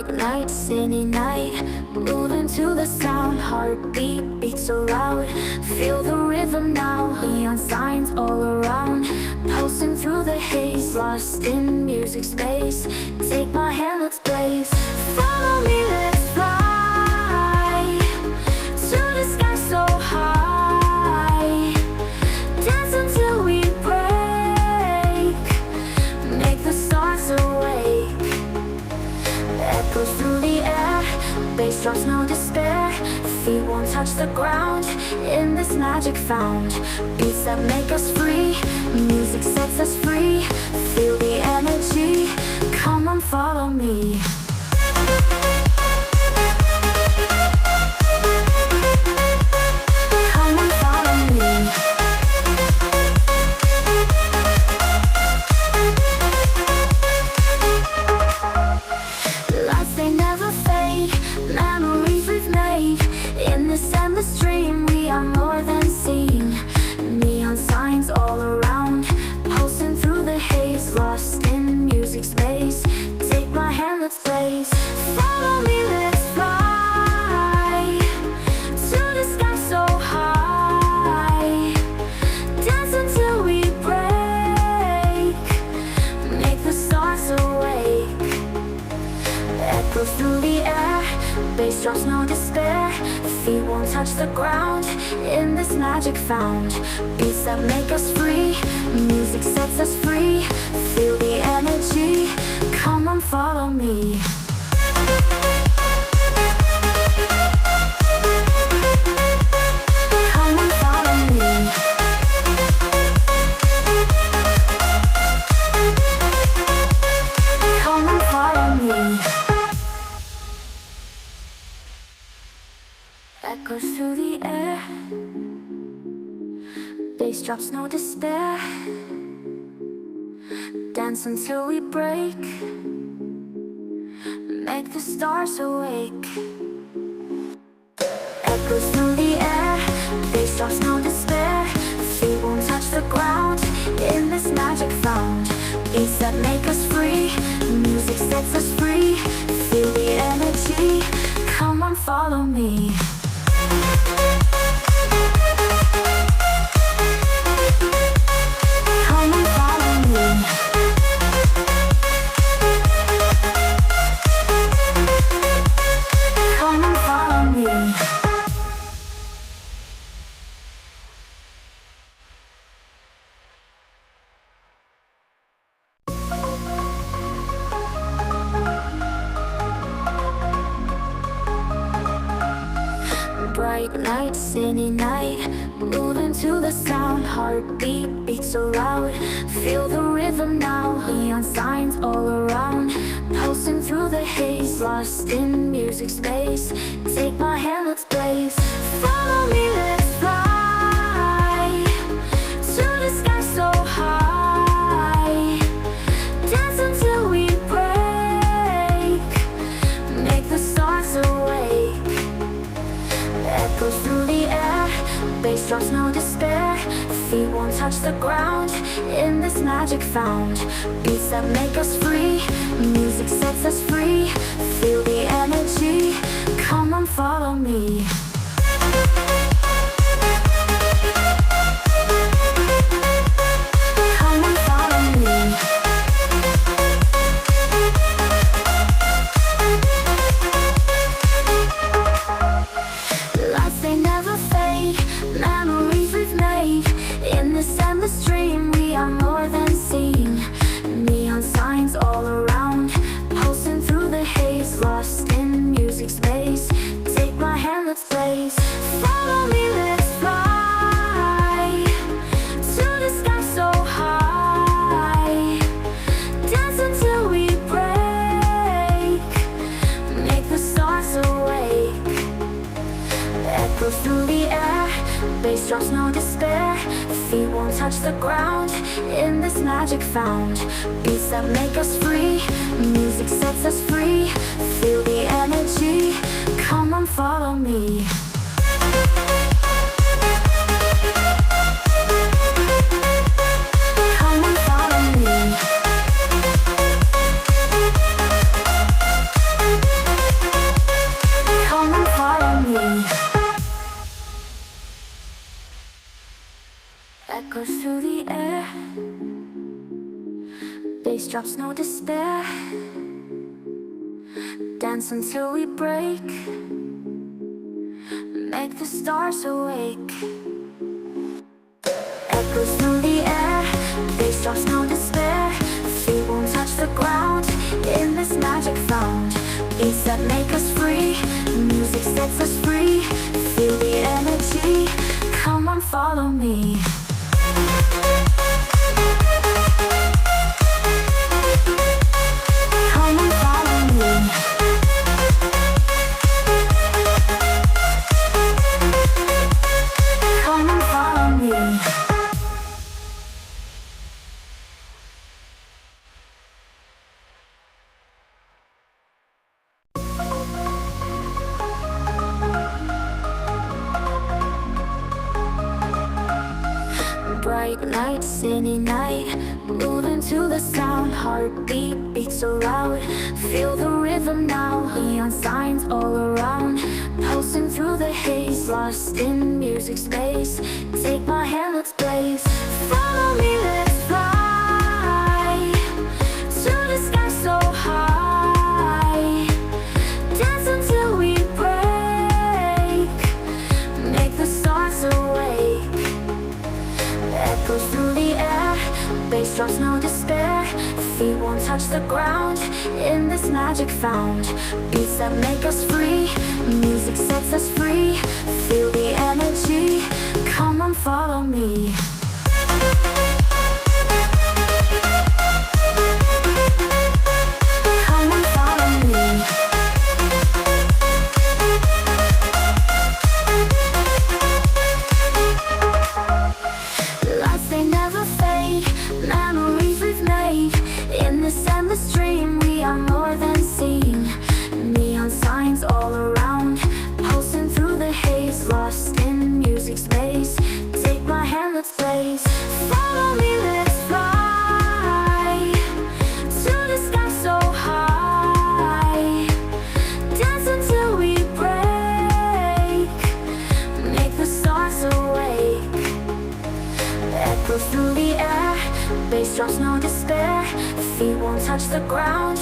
Bright night, city night, moving to the sound. Heartbeat beats so loud. Feel the rhythm now. Neon signs all around, pulsing through the haze. Lost in music space. Take my hand, let's blaze. Follow me, let's fly to the sky so high. Dance until we break. Make the stars awake. Echoes through the air, bass drops, no despair. Feet won't touch the ground, in this magic found. Beats that make us free, music sets us free. Feel the energy, come on, follow me. Come on, follow me. Lights, they never fade, memories we've made. In this endless dream, we are more than seen. Neon signs all around, pulsing through the haze. Lost in music space. Take my hand, let's blaze. Follow me, let's fly to the sky so high. Dance until we break. Make the stars awake. Echoes through the air, bass drops, no despair. Feet won't touch the ground, in this magic found. Beats that make us free, music sets us free. Feel the energy, come on, follow me. Come on, follow me. Come on, follow me. Echoes through the air, bass drops, no despair. Dance until we break. Make the stars awake. Echoes through the air, bass drops, no despair. Feet won't touch the ground, in this magic found. Beats that make us free, music sets us free. Feel the energy, come on, follow me. Come on, follow me. Come on, follow me. Bright night, city night, moving to the sound. Heartbeat beats so loud. Feel the rhythm now. Neon signs all around, pulsing through the haze. Lost in music space. Take my hand, let's blaze. Follow me, let's fly to the sky so high. Dance until we break. Make the stars awake. Echoes through the air, bass drops, no despair. Feet won't touch the ground, in this magic found. Beats that make us free, music sets us free. Feel the energy, come on, follow me. Come on, follow me. Lights, they never fade, memories we've made. In this endless dream, we are more than seen. Neon signs all around, pulsing through the haze. Lost in music space. Take my hand, let's blaze. Follow me, let's fly to the sky so high. Dance until we break. Make the stars awake. Echoes through the air, bass drops, no despair. Feet won't touch the ground, in this magic found. Beats that make us free, music sets us free. Feel the energy, come on, follow me. Come on, follow me. Echoes through the air, bass drops, no despair. Dance until we break, make the stars awake. Echoes through the air, bass drops, no despair. Feet won't touch the ground in this magic found. Beats that make us free, music sets us free. Feel the energy, come on, follow me. Come on, follow me. Come on, follow me. Bright light, city night, moving to the sound. Heartbeat beats so loud, feel the rhythm now. Neon signs all around, pulsing through the haze. Lost in music space, take my hand, let's blaze. Follow me, let's fly to the sky so high. Dance until we break, make the stars awake. Echoes through the air, bass drops, no despair. Feet won't touch the ground in this magic found. Beats that make us free, music sets us free. Feel the energy, come on, follow me. Come on, follow me. Lights, they never fade, memories we've made. In this endless dream, we are more than seen. Neon signs all around, pulsing through the haze. Lost in music space, take my hand, let's blaze. Follow me, let's fly to the sky so high. Dance until we break, make the stars awake. Echoes through the air, bass drops, no despair. Feet won't touch the ground